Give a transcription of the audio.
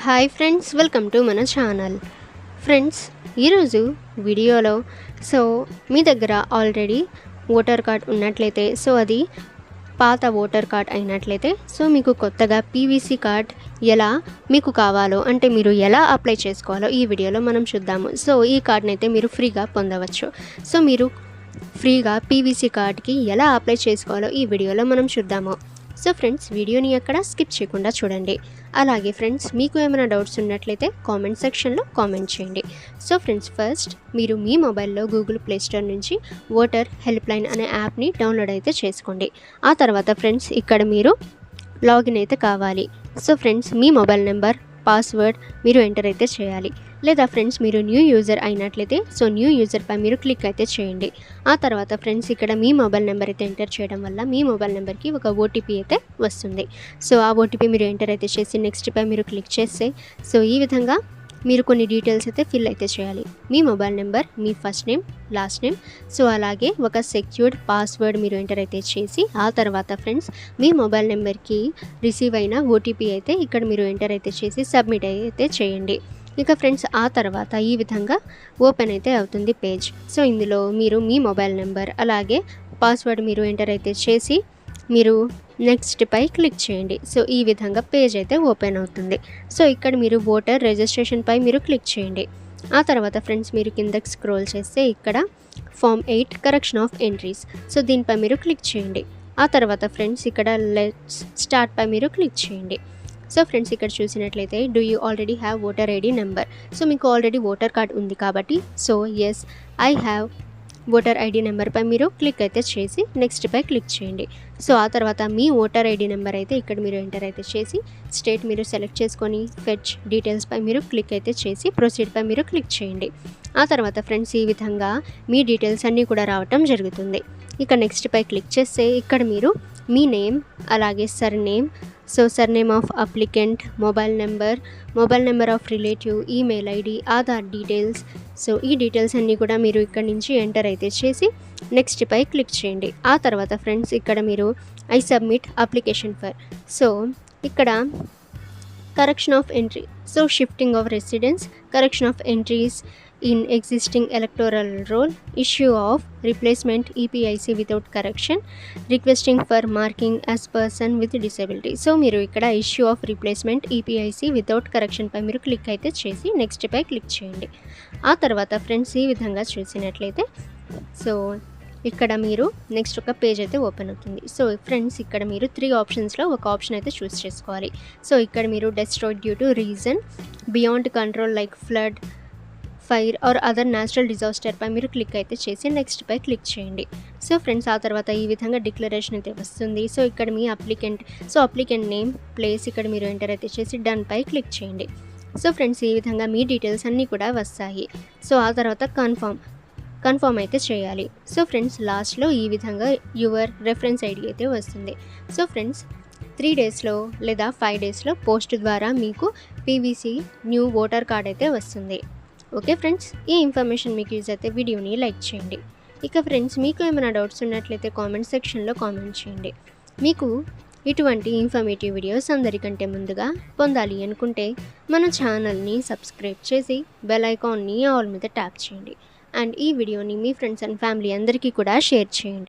Hi friends, welcome to మన channel. Friends, ఈరోజు వీడియోలో మీ దగ్గర ఆల్రెడీ ఓటర్ కార్డ్ ఉన్నట్లయితే అది పాత ఓటర్ కార్డ్ అయినట్లయితే మీకు కొత్తగా పీవీసీ కార్డ్ ఎలా మీకు కావాలో అంటే మీరు ఎలా అప్లై చేసుకోవాలో ఈ వీడియోలో మనం చూద్దాము. ఈ కార్డ్ని అయితే మీరు ఫ్రీగా పొందవచ్చు. మీరు ఫ్రీగా పీవీసీ కార్డ్కి ఎలా అప్లై చేసుకోవాలో ఈ వీడియోలో మనం చూద్దాము. ఫ్రెండ్స్, వీడియోని ఎక్కడ స్కిప్ చేయకుండా చూడండి. అలాగే ఫ్రెండ్స్, మీకు ఏమైనా డౌట్స్ ఉన్నట్లయితే కామెంట్ సెక్షన్లో కామెంట్ చేయండి. ఫ్రెండ్స్, ఫస్ట్ మీరు మీ మొబైల్లో గూగుల్ ప్లే స్టోర్ నుంచి ఓటర్ హెల్ప్ లైన్ అనే యాప్ని డౌన్లోడ్ అయితే చేసుకోండి. ఆ తర్వాత ఫ్రెండ్స్, ఇక్కడ మీరు లాగిన్ అయితే కావాలి. ఫ్రెండ్స్, మీ మొబైల్ నెంబర్, పాస్వర్డ్ మీరు ఎంటర్ అయితే చేయాలి. లేదా ఫ్రెండ్స్, మీరు న్యూ యూజర్ అయినట్లయితే న్యూ యూజర్పై మీరు క్లిక్ అయితే చేయండి. ఆ తర్వాత ఫ్రెండ్స్, ఇక్కడ మీ మొబైల్ నెంబర్ అయితే ఎంటర్ చేయడం వల్ల మీ మొబైల్ నెంబర్కి ఒక ఓటీపీ అయితే వస్తుంది. ఆ ఓటీపీ మీరు ఎంటర్ అయితే చేసి నెక్స్ట్పై మీరు క్లిక్ చేస్తే ఈ విధంగా మీరు కొన్ని డీటెయిల్స్ అయితే ఫిల్ అయితే చేయాలి. మీ మొబైల్ నెంబర్, మీ ఫస్ట్ నేమ్, లాస్ట్ నేమ్, అలాగే ఒక సెక్యూర్డ్ పాస్వర్డ్ మీరు ఎంటర్ అయితే చేసి ఆ తర్వాత ఫ్రెండ్స్, మీ మొబైల్ నెంబర్కి రిసీవ్ అయిన ఓటీపీ అయితే ఇక్కడ మీరు ఎంటర్ అయితే చేసి సబ్మిట్ అయితే చేయండి. ఇక ఫ్రెండ్స్, ఆ తర్వాత ఈ విధంగా ఓపెన్ అయితే అవుతుంది పేజ్. ఇందులో మీరు మీ మొబైల్ నెంబర్ అలాగే పాస్వర్డ్ మీరు ఎంటర్ అయితే చేసి మీరు నెక్స్ట్ పై క్లిక్ చేయండి. ఈ విధంగా పేజ్ అయితే ఓపెన్ అవుతుంది. ఇక్కడ మీరు ఓటర్ రిజిస్ట్రేషన్ పై మీరు క్లిక్ చేయండి. ఆ తర్వాత ఫ్రెండ్స్, మీరు కిందకి స్క్రోల్ చేస్తే ఇక్కడ ఫామ్ 8 కరెక్షన్ ఆఫ్ ఎంట్రీస్ దీనిపై మీరు క్లిక్ చేయండి. ఆ తర్వాత ఫ్రెండ్స్, ఇక్కడ లెట్స్ స్టార్ట్ పై మీరు క్లిక్ చేయండి. ఫ్రెండ్స్, ఇక్కడ చూసినట్లయితే do you already have voter ID number. మీకు ఆల్రెడీ ఓటర్ కార్డ్ ఉంది కాబట్టి yes I have voter ID నెంబర్పై మీరు క్లిక్ అయితే చేసి నెక్స్ట్ పై క్లిక్ చేయండి. ఆ తర్వాత మీ ఓటర్ ఐడి నెంబర్ అయితే ఇక్కడ మీరు ఎంటర్ అయితే చేసి స్టేట్ మీరు సెలెక్ట్ చేసుకొని ఫెచ్ డీటెయిల్స్పై మీరు క్లిక్ అయితే చేసి ప్రొసీడ్పై మీరు క్లిక్ చేయండి. ఆ తర్వాత ఫ్రెండ్స్, ఈ విధంగా మీ డీటెయిల్స్ అన్నీ కూడా రావటం జరుగుతుంది. ఇక నెక్స్ట్ పై క్లిక్ చేస్తే ఇక్కడ మీరు మీ నేమ్ అలాగే surname, surname of applicant, mobile number of relative, email ID, Aadhaar details ఈ డీటెయిల్స్ అన్నీ కూడా మీరు ఇక్కడ నుంచి ఎంటర్ అయితే చేసి నెక్స్ట్ పై క్లిక్ చేయండి. ఆ తర్వాత ఫ్రెండ్స్, ఇక్కడ మీరు ఐ సబ్మిట్ అప్లికేషన్ ఫర్ ఇక్కడ correction of entry shifting of residence, correction of entries in existing electoral roll, issue of replacement EPIC without correction, requesting for marking as person with disability. మీరు ఇక్కడ issue of replacement EPIC without correction పై మీరు click అయితే చేసి next పై click చేయండి. ఆ తర్వాత ఫ్రెండ్స్, ఈ విధంగా చూసినట్లయితే ఇక్కడ మీరు నెక్స్ట్ ఒక పేజ్ అయితే ఓపెన్ అవుతుంది. ఫ్రెండ్స్, ఇక్కడ మీరు 3 ఆప్షన్స్లో ఒక ఆప్షన్ అయితే చూస్ చేసుకోవాలి. ఇక్కడ మీరు destroyed due to reason beyond control like flood, fire or other natural disaster పై మీరు క్లిక్ అయితే చేసి నెక్స్ట్ పై క్లిక్ చేయండి. ఫ్రెండ్స్, ఆ తర్వాత ఈ విధంగా డిక్లరేషన్ అయితే వస్తుంది. ఇక్కడ మీ అప్లికెంట్ నేమ్, ప్లేస్ ఇక్కడ మీరు ఎంటర్ అయితే చేసి డన్ పై క్లిక్ చేయండి. ఫ్రెండ్స్, ఈ విధంగా మీ డీటెయిల్స్ అన్నీ కూడా వస్తాయి. ఆ తర్వాత కన్ఫర్మ్ అయితే చేయాలి. ఫ్రెండ్స్, లాస్ట్లో ఈ విధంగా యువర్ రెఫరెన్స్ ఐడి అయితే వస్తుంది. ఫ్రెండ్స్, 3 డేస్లో లేదా 5 డేస్లో పోస్ట్ ద్వారా మీకు పీవీసీ న్యూ ఓటర్ కార్డ్ అయితే వస్తుంది. ఓకే ఫ్రెండ్స్, ఈ ఇన్ఫర్మేషన్ మీకు యూజ్ అయితే వీడియోని లైక్ చేయండి. ఇక ఫ్రెండ్స్, మీకు ఏమైనా డౌట్స్ ఉన్నట్లయితే కామెంట్ సెక్షన్లో కామెంట్ చేయండి. మీకు ఇటువంటి ఇన్ఫర్మేటివ్ వీడియోస్ అందరికంటే ముందుగా పొందాలి అనుకుంటే మన ఛానల్ని సబ్స్క్రైబ్ చేసి బెల్ ఐకాన్ని ఆల్ మీద ట్యాప్ చేయండి. అండ్ ఈ వీడియోని మీ ఫ్రెండ్స్ అండ్ ఫ్యామిలీ అందరికీ కూడా షేర్ చేయండి.